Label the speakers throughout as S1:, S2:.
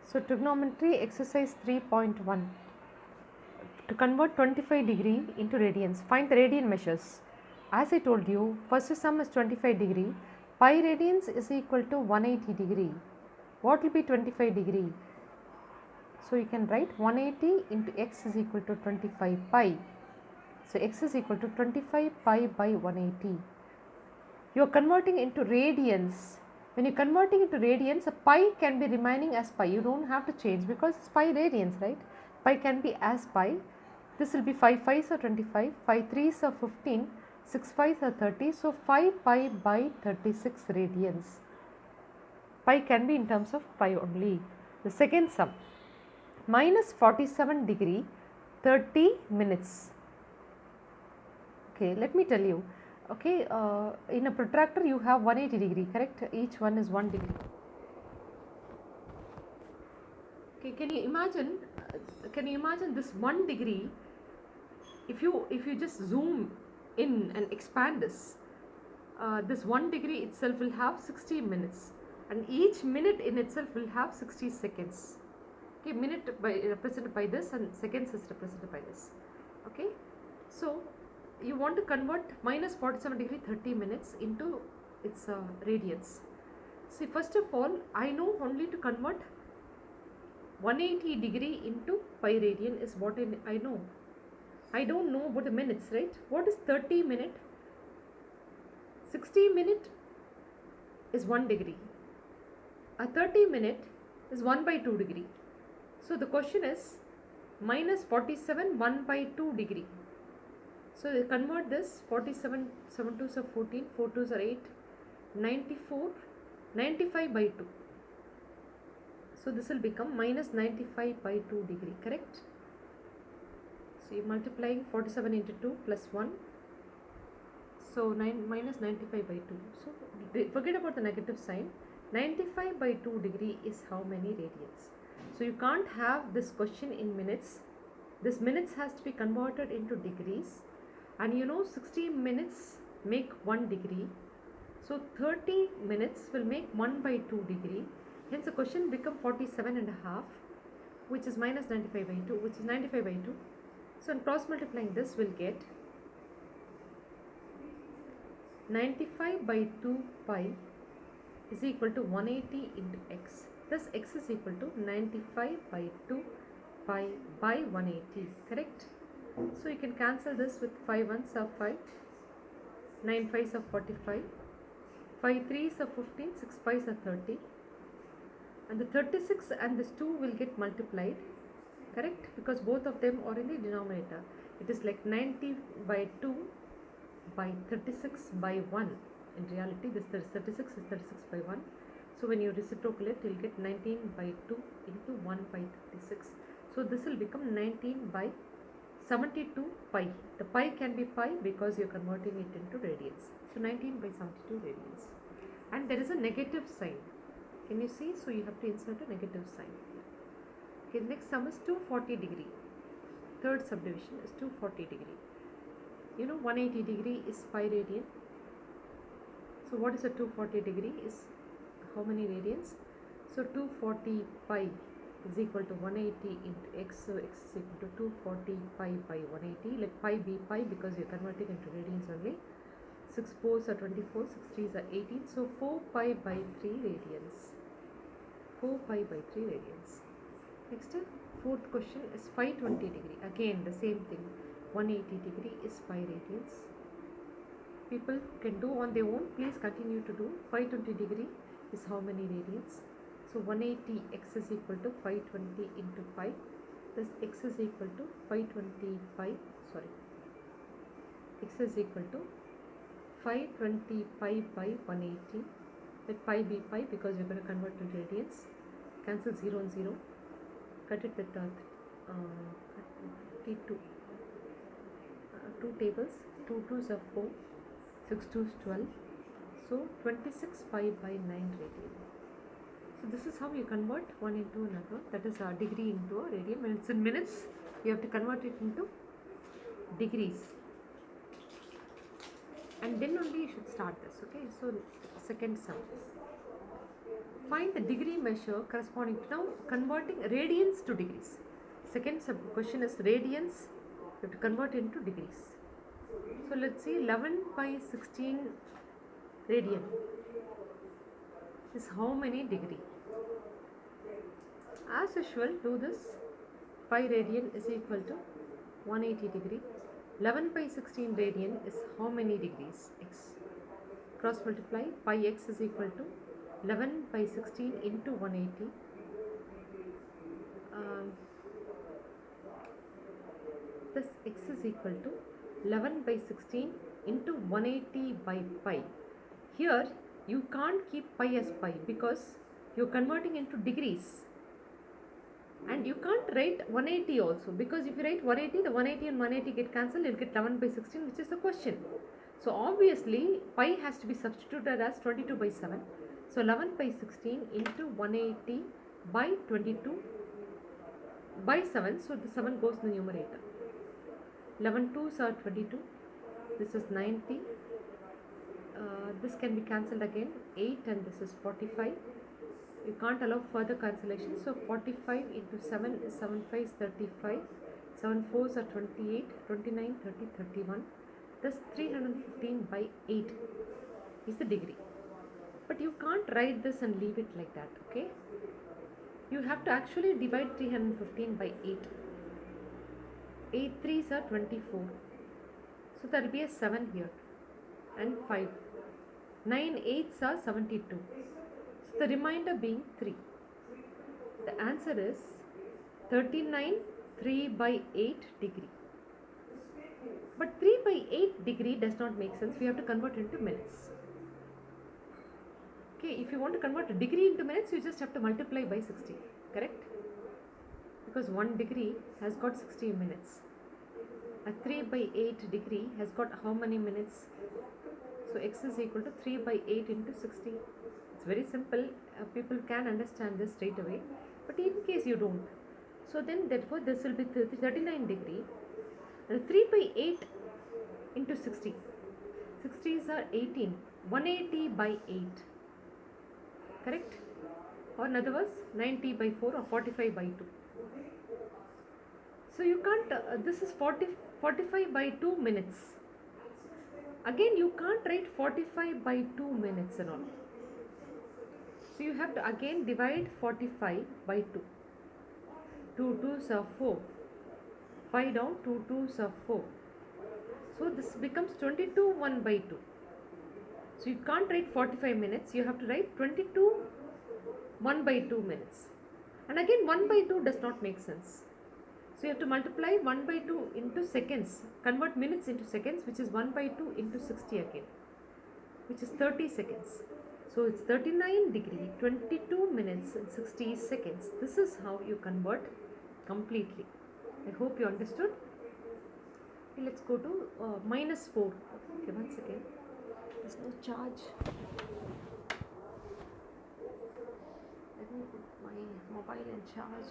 S1: So trigonometry exercise 3.1. To convert 25 degree into radians, find the radian measures. As I told you, first sum is 25 degree. Pi radians is equal to 180 degree. What will be 25 degree? So you can write 180 into x is equal to 25 pi. So x is equal to 25 pi by 180. You are converting into radians. When you are converting into radians, a pi can be remaining as pi. You don't have to change because it's pi radians, right? Pi can be as pi. This will be 5 5s are 25, 5 3s are 15, 6 5s are 30. So 5 pi by 36 radians. Pi can be in terms of pi only. The second sum, minus 47 degree 30 minutes. Okay, let me tell you. Okay, in a protractor you have 180 degree, correct? Each one is 1 degree. Okay, can you imagine this 1 degree? If you just zoom in and expand this 1 degree itself will have 60 minutes, and each minute in itself will have 60 seconds. Okay, minute represented by this and seconds is represented by this. Okay, so you want to convert minus 47 degree 30 minutes into its radians. See, first of all, I know only to convert 180 degree into pi radian is what I know. I don't know about the minutes, right? What is 30 minute? 60 minute is 1 degree. A 30 minute is 1 by 2 degree. So the question is minus 47 1 by 2 degree. So convert this 47, 7 2s are 14, 4 2s are 8, 94, 95 by 2. So this will become minus 95 by 2 degree, correct? So you are multiplying 47 into 2 plus 1. So minus 95 by 2. So forget about the negative sign. 95 by 2 degree is how many radians? So you can't have this question in minutes. This minutes has to be converted into degrees. And you know 60 minutes make 1 degree. So 30 minutes will make 1 by 2 degree. Hence the question become 47 and a half, which is minus 95 by 2, which is 95 by 2. So in cross multiplying this will get 95 by 2 pi is equal to 180 into x. Thus x is equal to 95 by 2 pi by 180, correct? So you can cancel this with 5 1s are 5, 9 5s are 45, 5 3s are 15, 6 5s are 30, and the 36 and this 2 will get multiplied, correct? Because both of them are in the denominator. It is like 90 by 2 by 36 by 1. In reality this 36 is 36 by 1. So when you reciprocate you will get 19 by 2 into 1 by 36. So this will become 19 by 72 pi. The pi can be pi because you are converting it into radians. So 19 by 72 radians. And there is a negative sign. Can you see? So you have to insert a negative sign here. Okay, next sum is 240 degree. Third subdivision is 240 degree. You know 180 degree is pi radian. So what is a 240 degree is how many radians? So 240 pi is equal to 180 into x. So x is equal to 240 pi by 180. Let pi be pi because you are converting into radians only. 6 4s are 24, 6 3s are 18. So 4 pi by 3 radians. 4 pi by 3 radians. Next, fourth question is 520 degree. Again the same thing. 180 degree is pi radians. People can do on their own. Please continue to do. 520 degree is how many radians? So 180 x is equal to 520 into pi. Thus x is equal to 520 pi. Sorry. X is equal to 520 pi by 180. Let pi be pi because you're going to convert to radians. Cancel 0 and 0. Cut it with T2. 2 tables. 2 2s are 4. 6 2s 12. So 26 pi by 9 radian. So this is how you convert one into another. That is a degree into a radian. When it's in minutes, you have to convert it into degrees. And then only you should start this. Okay. So second sum. Find the degree measure corresponding to, now converting radians to degrees. Second question is radians, you have to convert into degrees. So let's see, 11 by 16 radian is how many degree? As usual, do this. Pi radian is equal to 180 degree. 11 by 16 radian is how many degrees? X. Cross multiply, pi x is equal to 11 by 16 into 180. This x is equal to 11 by 16 into 180 by pi. Here you can't keep pi as pi because you're converting into degrees. And you can't write 180 also, because if you write 180, the 180 and 180 get cancelled, you'll get 11 by 16, which is the question. So obviously pi has to be substituted as 22 by 7. So 11 by 16 into 180 by 22 by 7. So the 7 goes in the numerator. 11 2s are 22. This is 90. This can be cancelled again. 8 and this is 45. You can't allow further cancellation. So 45 into 7 is 7 5 is 35. 7 4s are 28. 29, 30, 31. Thus 315 by 8 is the degree. But you can't write this and leave it like that, okay? You have to actually divide 315 by 8. 8 3s are 24. So there will be a 7 here and 5. 9 8s are 72. So the remainder being 3. The answer is 39 3 by 8 degree. But 3 by 8 degree does not make sense. We have to convert into minutes. Okay, if you want to convert a degree into minutes, you just have to multiply by 60, correct? Because 1 degree has got 60 minutes. A 3 by 8 degree has got how many minutes? So x is equal to 3 by 8 into 60. It's very simple. People can understand this straight away. But in case you don't, so then therefore this will be 39 degree. And 3 by 8 into 60. 60s are 18. 180 by 8. Correct? Or in other words, 90 by 4 or 45 by 2. So you can't, this is 45 by 2 minutes. Again, you can't write 45 by 2 minutes and all. So you have to again divide 45 by 2. 2 2s are 4. 5 down, 2 2s are 4. So this becomes 22 1 by 2. So you can't write 45 minutes, you have to write 22 1 by 2 minutes. And again 1 by 2 does not make sense. So you have to multiply 1 by 2 into seconds, convert minutes into seconds, which is 1 by 2 into 60 again, which is 30 seconds. So it's 39 degree, 22 minutes and 60 seconds. This is how you convert completely. I hope you understood. Okay, let's go to minus 4. Okay, one second. There's no charge. Let me put my mobile in charge.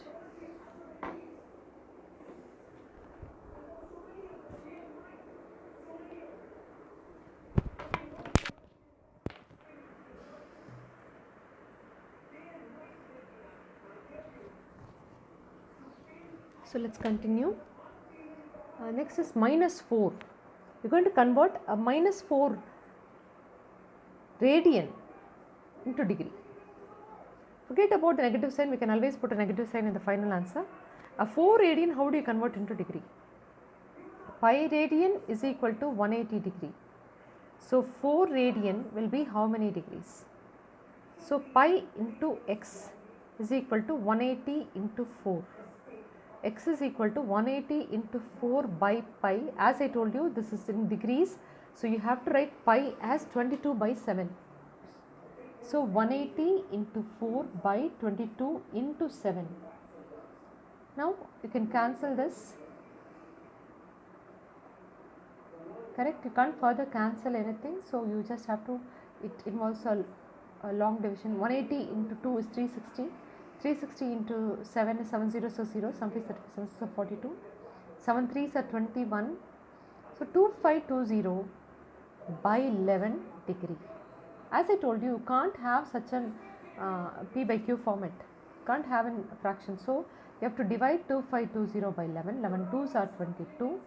S1: So let's continue. Next is minus 4. We're going to convert a minus 4 radian into degree. Forget about the negative sign, we can always put a negative sign in the final answer. A 4 radian, how do you convert into degree? Pi radian is equal to 180 degree. So 4 radian will be how many degrees? So pi into x is equal to 180 into 4. X is equal to 180 into 4 by pi. As I told you, this is in degrees. So you have to write pi as 22 by 7. So 180 into 4 by 22 into 7. Now you can cancel this. Correct? You can't further cancel anything. So you just have to, it involves a long division. 180 into 2 is 360. 360 into 7 is 7 0 so 0, 7 3 7 so 42, 7 3s are 21, so 2520 by 11 degree. As I told you, you can't have such an p by q format. Can't have in fraction. So you have to divide 2520 by 11. 11 2s are 22.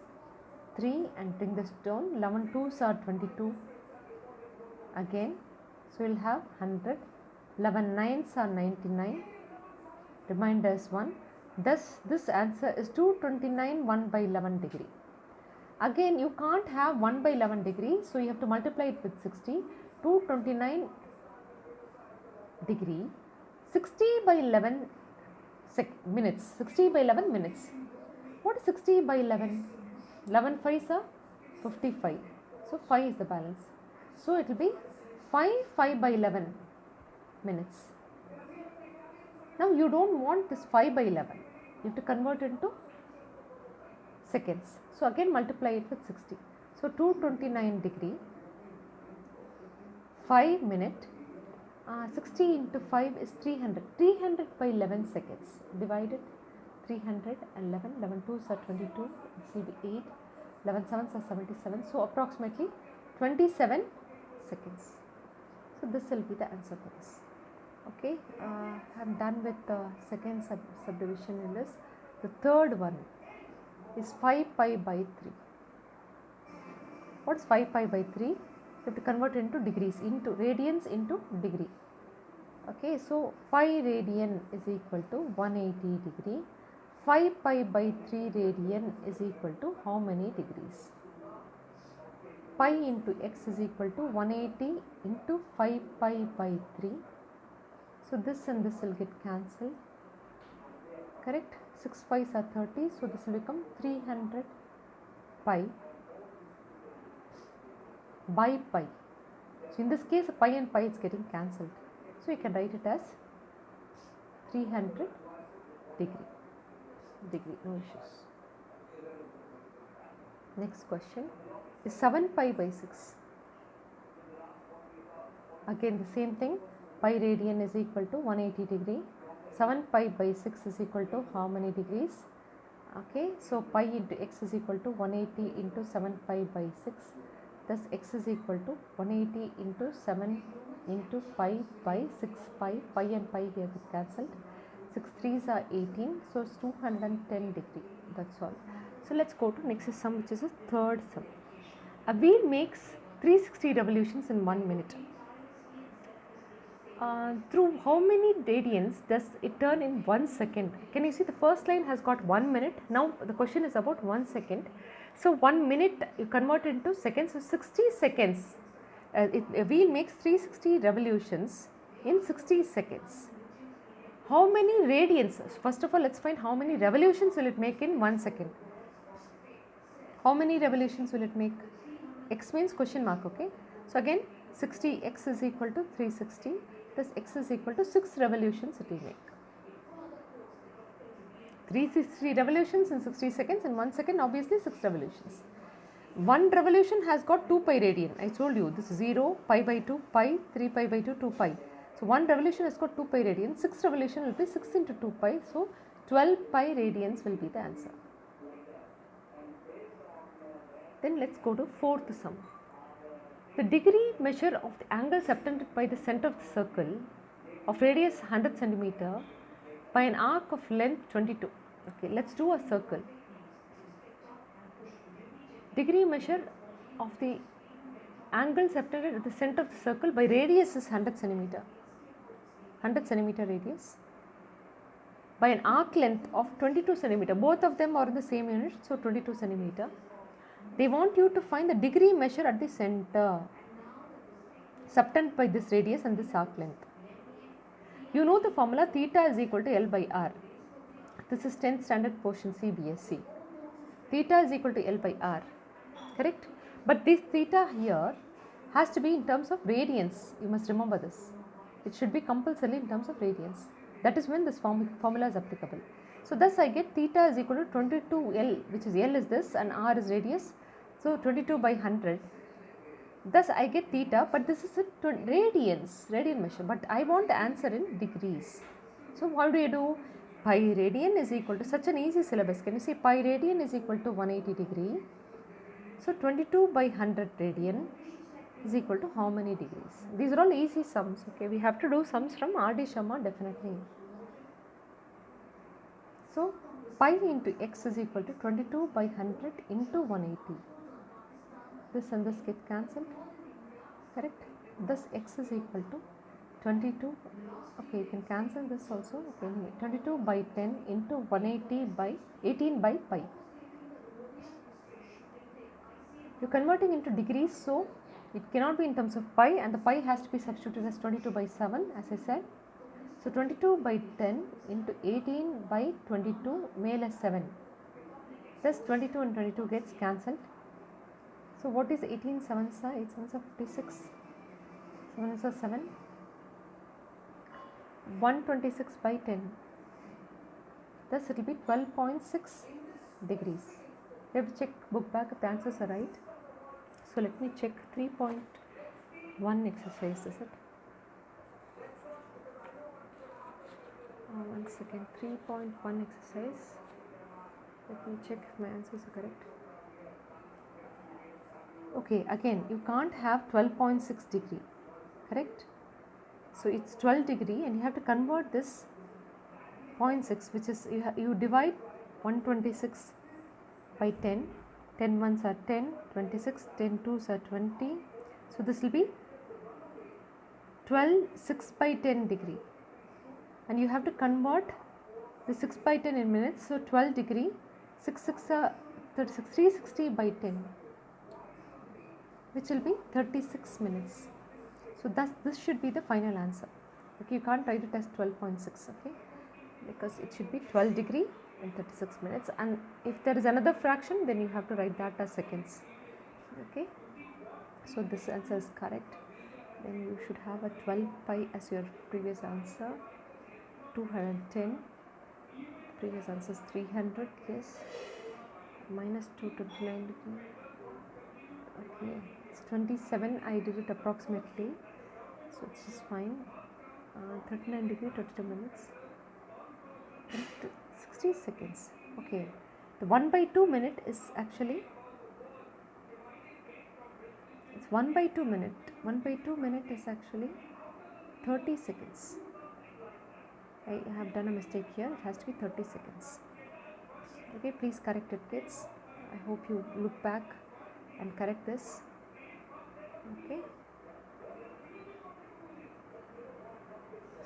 S1: 3 and bring this down. 11 2s are 22. Again. So we'll have 100. 11 9s are 99. Remainder is 1. Thus this answer is 229 1 by 11 degree. Again you can't have 1 by 11 degree, so you have to multiply it with 60. 229 degree, 60 by 11 minutes. 60 by 11 minutes. What is 60 by 11? 11 5s are 55. So 5 is the balance. So it will be 5 by 11 minutes. Now you don't want this 5 by 11. You have to convert it into seconds. So again multiply it with 60. So 229 degree, 5 minute, 60 into 5 is 300. 300 by 11 seconds. Divided 300 and 11. 11 2s are 22. This will be 8. 11 7s are 77. So approximately 27 seconds. So this will be the answer for this. Okay, I am done with the second subdivision in this. The third one is 5 pi by 3. What's 5 pi by 3? You have to convert it into degrees, into radians into degree. Okay, so pi radian is equal to 180 degree. 5 pi by 3 radian is equal to how many degrees? Pi into x is equal to 180 into 5 pi by 3. So this and this will get cancelled. Correct? 6 pi's are 30. So this will become 300 pi by pi. So in this case pi and pi is getting cancelled. So you can write it as 300 degree, no issues. Next question is 7 pi by 6. Again the same thing, pi radian is equal to 180 degree. 7 pi by 6 is equal to how many degrees? Okay, so pi into x is equal to 180 into 7 pi by 6. Thus x is equal to 180 into 7 into pi by 6 pi. Pi and pi here get cancelled. 6 3s are 18. So it's 210 degree. That's all. So let's go to next sum, which is a third sum. A wheel makes 360 revolutions in 1 minute. Through how many radians does it turn in 1 second? Can you see the first line has got 1 minute. Now the question is about 1 second. So 1 minute you convert it into seconds. So 60 seconds. A wheel makes 360 revolutions in 60 seconds. How many radians? First of all, let's find how many revolutions will it make in 1 second. How many revolutions will it make? X means question mark, okay. So again 60, x is equal to 360. Thus x is equal to 6 revolutions it will make. 360 revolutions in 60 seconds. In 1 second, obviously 6 revolutions. One revolution has got 2 pi radian. I told you this is 0, pi by 2, pi, 3 pi by 2, 2 pi. So one revolution has got 2 pi radian. 6 revolution will be 6 into 2 pi. So 12 pi radians will be the answer. Then let's go to fourth sum. The degree measure of the angle subtended by the center of the circle of radius 100 centimeter by an arc of length 22. Okay, let's do a circle. Degree measure of the angle subtended at the center of the circle by radius is 100 centimeter. 100 centimeter radius by an arc length of 22 centimeter. Both of them are in the same unit, so 22 centimeter. They want you to find the degree measure at the center subtended by this radius and this arc length. You know the formula theta is equal to L by R. This is 10th standard portion Cbse. Theta is equal to L by R. Correct? But this theta here has to be in terms of radians. You must remember this. It should be compulsorily in terms of radians. That is when this formula is applicable. So thus I get theta is equal to 22L, which is L is this and R is radius. So 22 by 100. Thus I get theta, but this is a radian measure. But I want the answer in degrees. So what do? Pi radian is equal to such an easy syllabus. Can you see pi radian is equal to 180 degree. So 22 by 100 radian is equal to how many degrees. These are all easy sums. Okay, we have to do sums from R.D. Sharma definitely. So pi into x is equal to 22 by 100 into 180. This and this get cancelled, correct? Thus x is equal to 22. Okay, you can cancel this also. Okay, anyway, 22 by 10 into 180 by 18 by pi. You're converting into degrees, so it cannot be in terms of pi, and the pi has to be substituted as 22 by 7, as I said. So 22 by 10 into 18 by 22 may less 7. Thus 22 and 22 gets cancelled. So what is 18 sevens are? 8 sevens are 56. 7 is a 7. 126 by 10. Thus it will be 12.6 degrees. You have to check book back if the answers are right. So let me check 3.1 exercise, is it? One second, 3.1 exercise. Let me check if my answers are correct. Okay, again, you can't have 12.6 degree, correct? So it's 12 degree and you have to convert this 0.6, which is you divide 126 by 10. 10 ones are 10, 26, 10 twos are 20. So this will be 12 6 by 10 degree. And you have to convert the 6 by 10 in minutes. So 12 degree, 6 6 are 36, 360 by 10, which will be 36 minutes. So thus this should be the final answer. Okay, you can't write it as 12.6, okay, because it should be 12 degree in 36 minutes, and if there is another fraction then you have to write that as seconds. Okay, so this answer is correct. Then you should have a 12 pi as your previous answer. 210, previous answer is 300, yes, minus 229 degree. Okay, it's 27, I did it approximately, so it's just fine. 39 degree, 22 minutes, 60 seconds. Okay, the 1 by 2 minute is actually, it's 1 by 2 minute. 1 by 2 minute is actually 30 seconds. I have done a mistake here, it has to be 30 seconds. Okay, please correct it, kids. I hope you look back and correct this. Okay,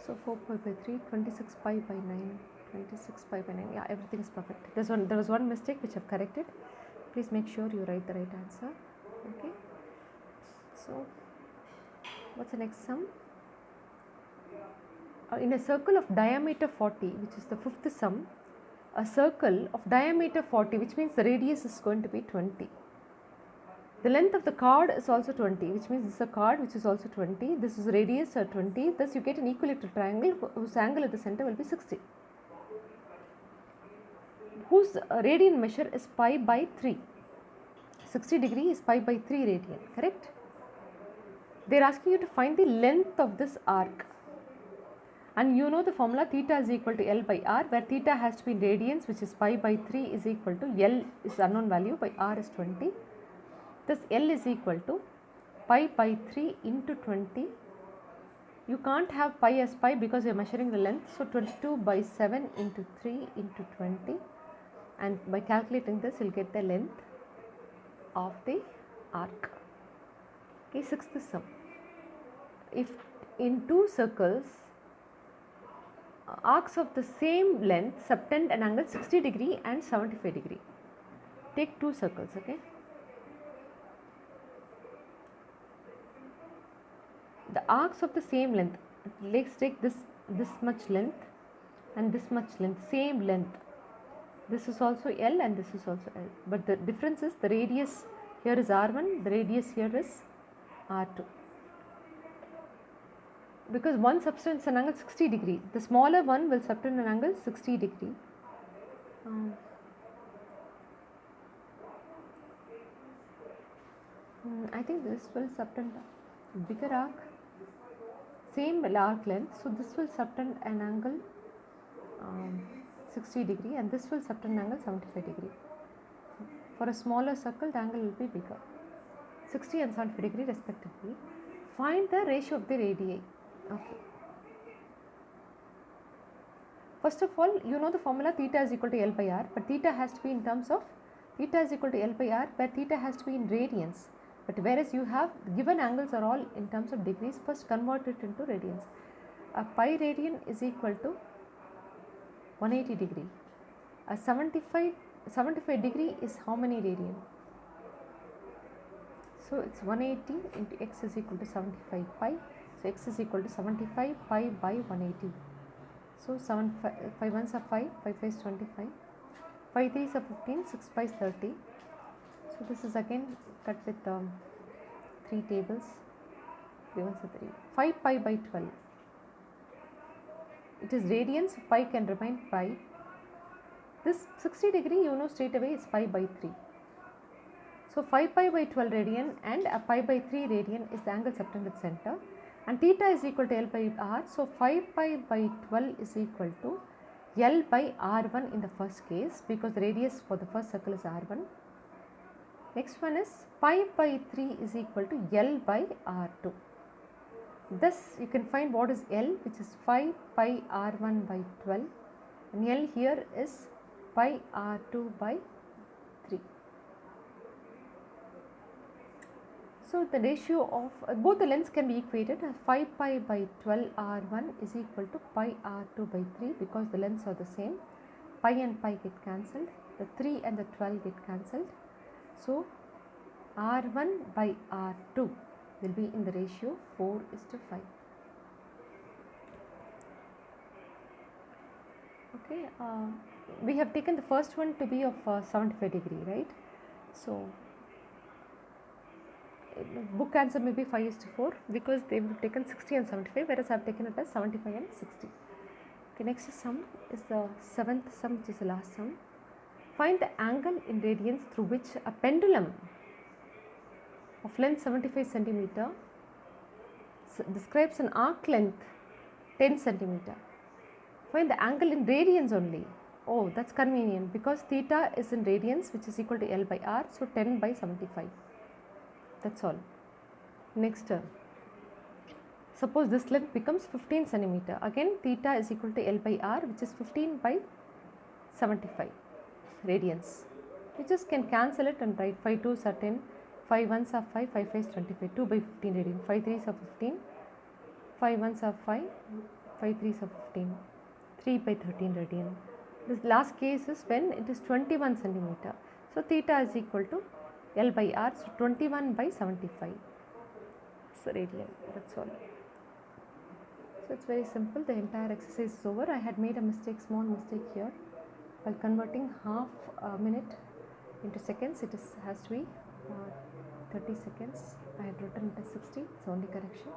S1: so 4 pi by 3, 26 pi by 9, 26 pi by 9, yeah, everything is perfect. There was one mistake which I have corrected. Please make sure you write the right answer. Okay, so what's the next sum? In a circle of diameter 40, which is the fifth sum, a circle of diameter 40, which means the radius is going to be 20. The length of the chord is also 20, which means this is a chord which is also 20. This is radius 20. Thus you get an equilateral triangle whose angle at the center will be 60. Whose radian measure is pi by 3. 60 degree is pi by 3 radian, correct? They are asking you to find the length of this arc. And you know the formula theta is equal to L by R, where theta has to be in radians, which is pi by 3 is equal to L is unknown value by R is 20. Thus L is equal to pi by 3 into 20. You can't have pi as pi because you are measuring the length. So 22 by 7 into 3 into 20. And by calculating this, you will get the length of the arc. Okay, sixth sum. If in two circles, arcs of the same length subtend an angle 60 degree and 75 degree. Take two circles, okay. The arcs of the same length, let's take this much length and this much length, same length. This is also L and this is also L. But the difference is the radius here is R1, the radius here is R2. Because one subtends an angle 60 degree, the smaller one will subtend an angle 60 degree. I think this will subtend a bigger arc, same arc length, so this will subtend an angle 60 degree and this will subtend an angle 75 degree. For a smaller circle, the angle will be bigger. 60 and 75 degree respectively. Find the ratio of the radii. Okay. First of all, you know the formula theta is equal to L by R, but theta has to be in terms of theta is equal to L by R, where theta has to be in radians. But whereas you have given angles are all in terms of degrees, first convert it into radians. A pi radian is equal to 180 degree. A 75 degree is how many radian? So it's 180 into x is equal to 75 pi. So x is equal to 75 pi by 180. So 5 ones are 5, 5 5 is 25, 5 3s are 15, 6 5 is 30. So this is again cut with 3 tables, 3 ones are 3. 5 pi by 12. It is radians, pi can remain pi. This 60 degree, you know straight away is pi by 3. So 5 pi by 12 radian and a pi by 3 radian is the angle subtended center, and theta is equal to L by R. So 5 pi by 12 is equal to L by R1 in the first case, because the radius for the first circle is R1. Next one is pi by 3 is equal to L by R2. Thus you can find what is L, which is 5 pi R1 by 12, and L here is pi R2 by 3. So the ratio of both the lengths can be equated as 5 pi by 12 R1 is equal to pi R2 by 3, because the lengths are the same. Pi and pi get cancelled, the 3 and the 12 get cancelled. So R1 by R2 will be in the ratio 4:5. Okay, we have taken the first one to be of 75 degree, right? So book answer may be 5:4, because they have taken 60 and 75, whereas I have taken it as 75 and 60. Okay, next sum is the 7th sum, which is the last sum. Find the angle in radians through which a pendulum of length 75 centimeter describes an arc length 10 centimeter. Find the angle in radians only. Oh, that's convenient, because theta is in radians, which is equal to L by R, so 10 by 75. That's all. Next, suppose this length becomes 15 centimeter. Again, theta is equal to L by R, which is 15 by 75 radians. You just can cancel it and write 5 2s are 10, 5 1s are 5, 5 5 is 25, 2 by 15 radian, 5 3s are 15, 5 1s are 5, 5 3s are 15, 3 by 13 radian. This last case is when it is 21 centimeter. So theta is equal to L by R, so 21 by 75. So radian, that's all. So it's very simple. The entire exercise is over. I had made a mistake, small mistake here. While converting half a minute into seconds, has to be 30 seconds. I had written it as 60. It's only correction.